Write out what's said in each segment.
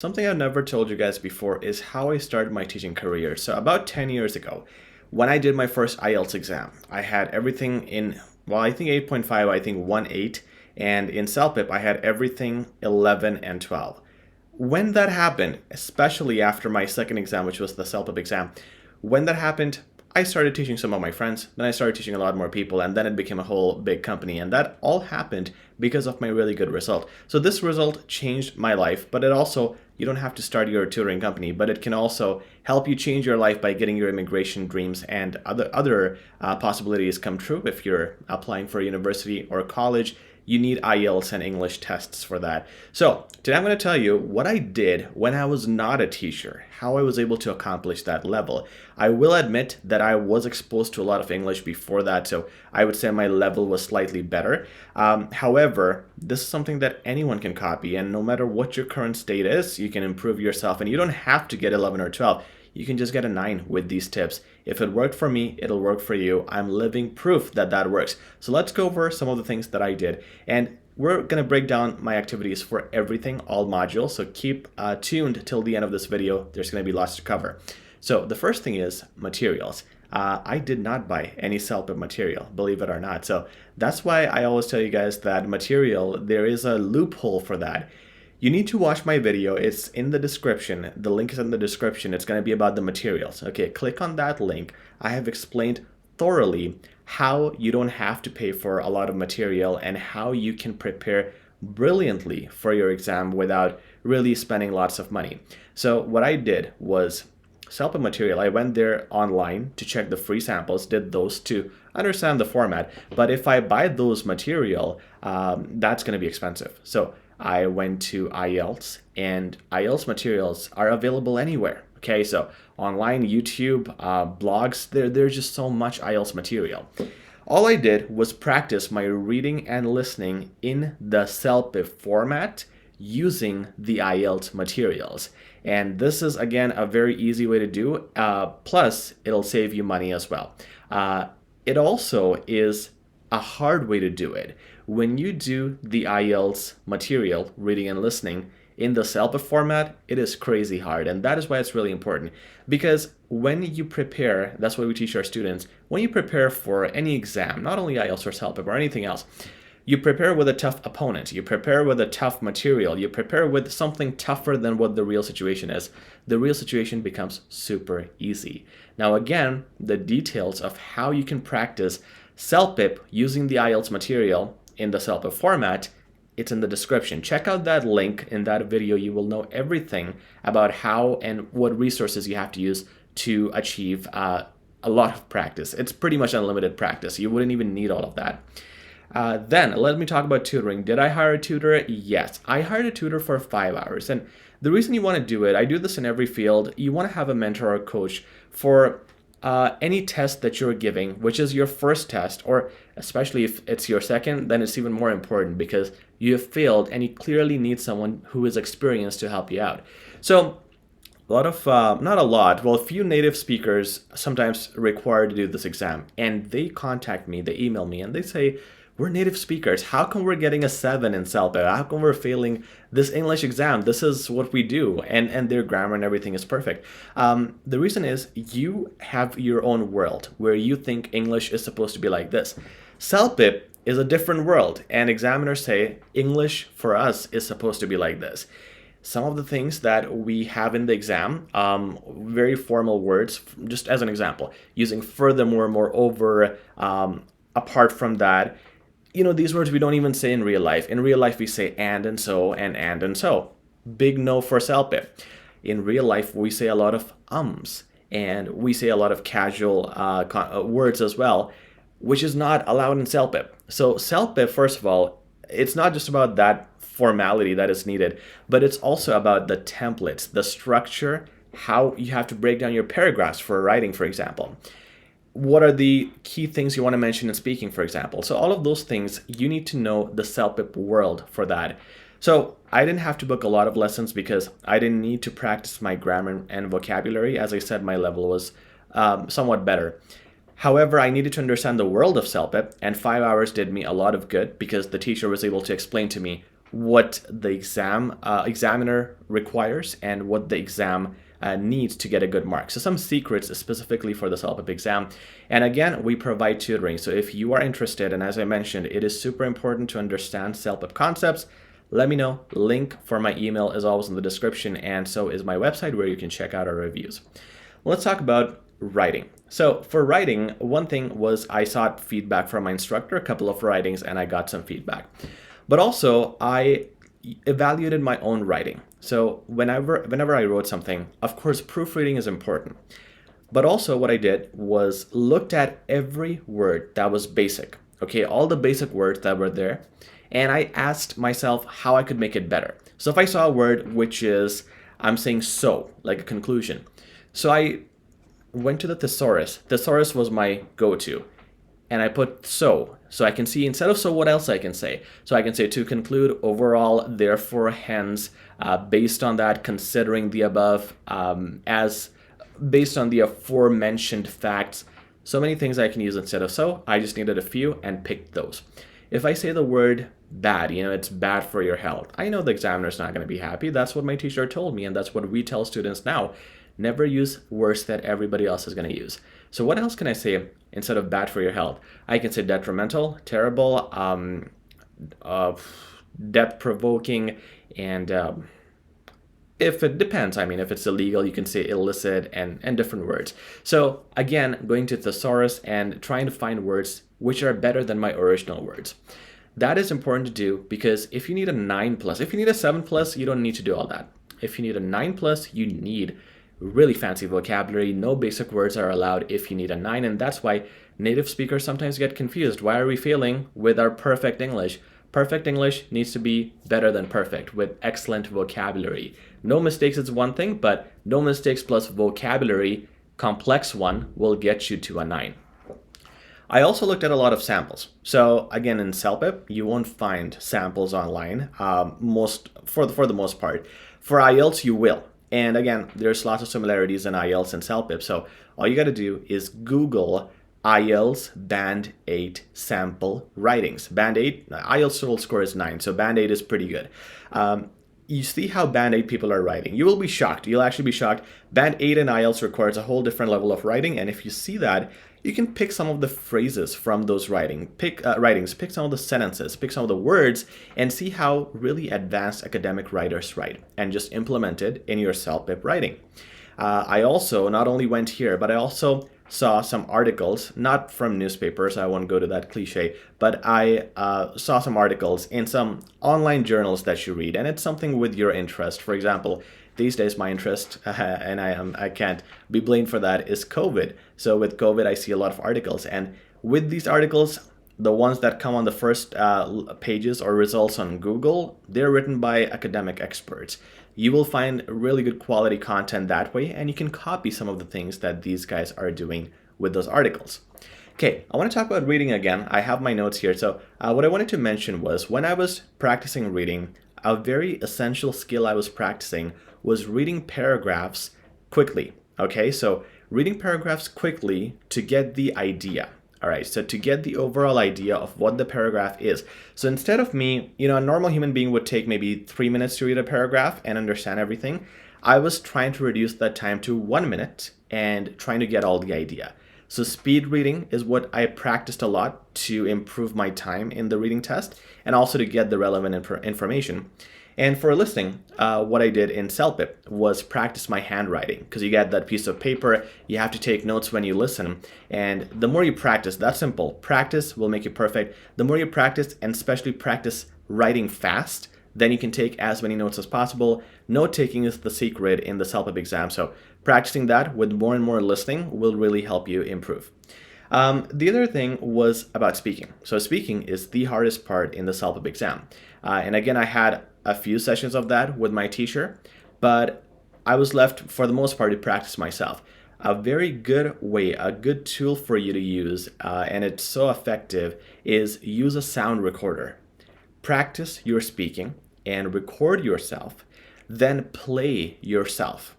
Something I've never told you guys before is how I started my teaching career. So about 10 years ago, when I did my first IELTS exam, I had everything in, well, I think 8.5, I think 1.8, and in CELPIP, I had everything 11 and 12. When that happened, especially after my second exam, which was the CELPIP exam, when that happened, I started teaching some of my friends, then I started teaching a lot more people, and then it became a whole big company. And that all happened because of my really good result. So this result changed my life, but it also, you don't have to start your tutoring company, but it can also help you change your life by getting your immigration dreams and other possibilities come true. If you're applying for a university or college, you need IELTS and English tests for that. So today I'm going to tell you what I did when I was not a teacher, how I was able to accomplish that level. I will admit that I was exposed to a lot of English before that, so I would say my level was slightly better. However, this is something that anyone can copy, and no matter what your current state is, you can improve yourself, and you don't have to get 11 or 12. You can just get a 9 with these tips. If it worked for me, it'll work for you. I'm living proof that that works. So let's go over some of the things that I did. And we're going to break down my activities for everything, all modules. So keep tuned till the end of this video. There's going to be lots to cover. So the first thing is materials. I did not buy any CELPIP material, believe it or not. So that's why I always tell you guys that material, there is a loophole for that. You need to watch my video. It's in the description. The link is in the description. It's going to be about the materials. Okay, click on that link. I have explained thoroughly how you don't have to pay for a lot of material and how you can prepare brilliantly for your exam without really spending lots of money. So what I did was CELPIP material. I went there online to check the free samples, did those to understand the format. But if I buy those material, that's going to be expensive. So I went to IELTS, and IELTS materials are available anywhere. Okay, so online, YouTube, blogs, there's just so much IELTS material. All I did was practice my reading and listening in the CELPIP format using the IELTS materials. And this is, again, a very easy way to do. Plus, it'll save you money as well. It also is a hard way to do it. When you do the IELTS material, reading and listening, in the CELPIP format, it is crazy hard. And that is why it's really important. Because when you prepare, that's what we teach our students, when you prepare for any exam, not only IELTS or CELPIP or anything else, you prepare with a tough opponent, you prepare with a tough material, you prepare with something tougher than what the real situation is. The real situation becomes super easy. Now again, the details of how you can practice CELPIP using the IELTS material in the CELPIP format, it's in the description. Check out that link in that video. You will know everything about how and what resources you have to use to achieve a lot of practice. It's pretty much unlimited practice. You wouldn't even need all of that. Then let me talk about tutoring. Did I hire a tutor? Yes, I hired a tutor for 5 hours. And the reason you want to do it, I do this in every field, you want to have a mentor or coach for any test that you're giving, which is your first test, or especially if it's your second, then it's even more important because you have failed and you clearly need someone who is experienced to help you out. So a lot of, not a lot, well, a few native speakers sometimes require to do this exam, and they contact me, they email me, and they say, we're native speakers. How come we're getting a 7 in CELPIP? How come we're failing this English exam? This is what we do. And their grammar and everything is perfect. The reason is you have your own world where you think English is supposed to be like this. CELPIP is a different world. And examiners say English for us is supposed to be like this. Some of the things that we have in the exam, very formal words, just as an example, using furthermore, moreover, apart from that, you know, these words we don't even say in real life. In real life, we say and so, and so. Big no for CELPIP. In real life, we say a lot of ums, and we say a lot of casual words as well, which is not allowed in CELPIP. So CELPIP, first of all, it's not just about that formality that is needed, but it's also about the templates, the structure, how you have to break down your paragraphs for writing, for example. What are the key things you want to mention in speaking, for example? So all of those things, you need to know the CELPIP world for that. So I didn't have to book a lot of lessons because I didn't need to practice my grammar and vocabulary. As I said, my level was somewhat better. However, I needed to understand the world of CELPIP, and 5 hours did me a lot of good because the teacher was able to explain to me what the examiner requires and what the exam needs to get a good mark. So some secrets specifically for the CELPIP exam. And again, we provide tutoring. So if you are interested, and as I mentioned, it is super important to understand CELPIP concepts, let me know. Link for my email is always in the description, and so is my website where you can check out our reviews. Let's talk about writing. So for writing, one thing was I sought feedback from my instructor, a couple of writings, and I got some feedback. But also I evaluated my own writing. So whenever I wrote something, of course, proofreading is important. But also what I did was looked at every word that was basic. Okay, all the basic words that were there, and I asked myself how I could make it better. So if I saw a word which is, I'm saying so, like a conclusion. So I went to the thesaurus. Thesaurus was my go-to. And I put so I can see instead of so what else I can say. So I can say to conclude, overall, therefore, hence, based on that, considering the above, as based on the aforementioned facts. So many things I can use instead of so. I just needed a few and picked those. If I say the word bad, it's bad for your health, I know the examiner's not going to be happy. That's what my teacher told me, and that's what we tell students now. Never use words that everybody else is going to use. So what else can I say instead of bad for your health? I can say detrimental, terrible, death-provoking, and if it depends, if it's illegal, you can say illicit and different words. So again, going to thesaurus and trying to find words which are better than my original words. That is important to do because if you need a 9+, if you need a 7+, you don't need to do all that. If you need a 9+, you need really fancy vocabulary. No basic words are allowed if you need a 9, and that's why native speakers sometimes get confused. Why are we failing with our perfect English? Perfect English needs to be better than perfect with excellent vocabulary. No mistakes is one thing, but no mistakes plus vocabulary, complex one, will get you to a 9. I also looked at a lot of samples. So again, in CELPIP, you won't find samples online, for the most part. For IELTS, you will. And again, there's lots of similarities in IELTS and CELPIP. So all you got to do is Google IELTS Band 8 sample writings. Band 8, IELTS total score is 9, so Band 8 is pretty good. You see how Band 8 people are writing. You will be shocked. You'll actually be shocked. Band 8 in IELTS requires a whole different level of writing, and if you see that, you can pick some of the phrases from those writings, pick some of the sentences, pick some of the words, and see how really advanced academic writers write, and just implement it in your CELPIP writing. I also not only went here, but I also saw some articles, not from newspapers, I won't go to that cliche, but I saw some articles in some online journals that you read, and it's something with your interest. For example, these days my interest, and I can't be blamed for that, is COVID. So with COVID, I see a lot of articles, and with these articles, the ones that come on the first pages or results on Google, they're written by academic experts. You will find really good quality content that way, and you can copy some of the things that these guys are doing with those articles. Okay, I want to talk about reading again. I have my notes here. So what I wanted to mention was when I was practicing reading, a very essential skill I was practicing was reading paragraphs quickly. Okay, so reading paragraphs quickly to get the idea. All right, so to get the overall idea of what the paragraph is. So instead of me, a normal human being would take maybe 3 minutes to read a paragraph and understand everything. I was trying to reduce that time to 1 minute and trying to get all the idea. So speed reading is what I practiced a lot to improve my time in the reading test and also to get the relevant information. And for listening, what I did in CELPIP was practice my handwriting, because you get that piece of paper, you have to take notes when you listen, and the more you practice, that's simple, practice will make you perfect. The more you practice, and especially practice writing fast, then you can take as many notes as possible. Note taking is the secret in the CELPIP exam, so practicing that with more and more listening will really help you improve. The other thing was about speaking. So speaking is the hardest part in the CELPIP exam. And again, I had a few sessions of that with my teacher, but I was left for the most part to practice myself. A very good way, a good tool for you to use, and it's so effective, is use a sound recorder. Practice your speaking and record yourself, then play yourself.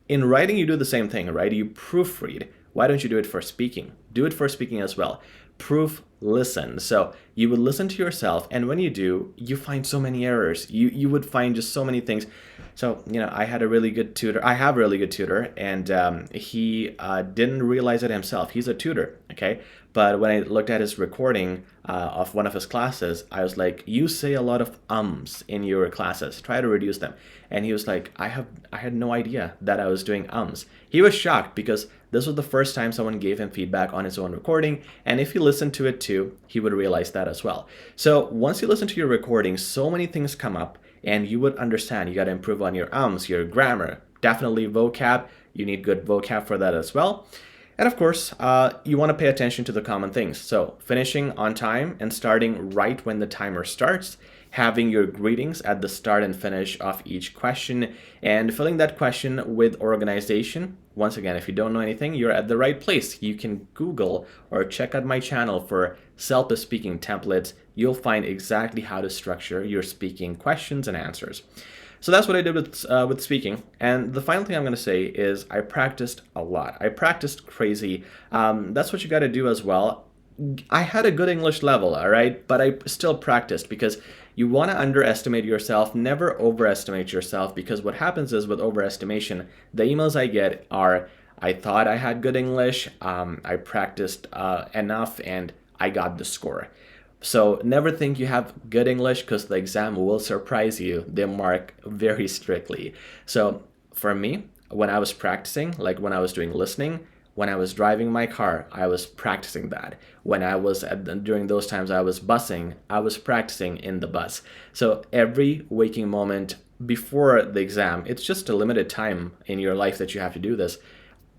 In writing, you do the same thing, right? You proofread. Why don't you do it for speaking? Do it for speaking as well. proof listen. So you would listen to yourself, and when you do, you find so many errors. You would find just so many things. So, I had a really good tutor. I have a really good tutor, and he didn't realize it himself. He's a tutor, okay? But when I looked at his recording of one of his classes, I was like, you say a lot of ums in your classes. Try to reduce them. And he was like, I had no idea that I was doing ums. He was shocked because this was the first time someone gave him feedback on his own recording. And if he listened to it too, he would realize that as well. So once you listen to your recording, so many things come up, and you would understand you got to improve on your ums, your grammar, definitely vocab. You need good vocab for that as well. And of course, you want to pay attention to the common things. So finishing on time and starting right when the timer starts, having your greetings at the start and finish of each question, and filling that question with organization. Once again, if you don't know anything, you're at the right place. You can Google or check out my channel for CELPIP speaking templates. You'll find exactly how to structure your speaking questions and answers. So that's what I did with speaking. And the final thing I'm going to say is I practiced a lot. I practiced crazy. That's what you got to do as well. I had a good English level, all right, but I still practiced because you want to underestimate yourself, never overestimate yourself, because what happens is with overestimation, the emails I get are, I thought I had good English, I practiced enough, and I got the score. So never think you have good English, because the exam will surprise you. They mark very strictly. So for me, when I was practicing, like when I was doing listening, when I was driving my car, I was practicing that. When I was during those times I was busing, I was practicing in the bus. So every waking moment before the exam, it's just a limited time in your life that you have to do this.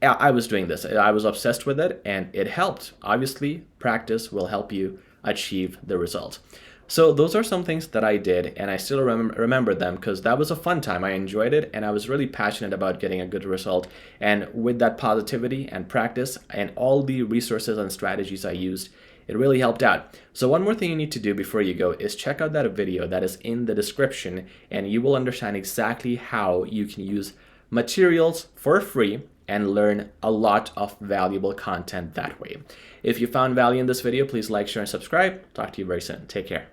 I was doing this. I was obsessed with it, and it helped. Obviously, practice will help you achieve the result. So those are some things that I did, and I still remember them because that was a fun time. I enjoyed it, and I was really passionate about getting a good result. And with that positivity and practice and all the resources and strategies I used, it really helped out. So one more thing you need to do before you go is check out that video that is in the description, and you will understand exactly how you can use materials for free and learn a lot of valuable content that way. If you found value in this video, please like, share, and subscribe. Talk to you very soon. Take care.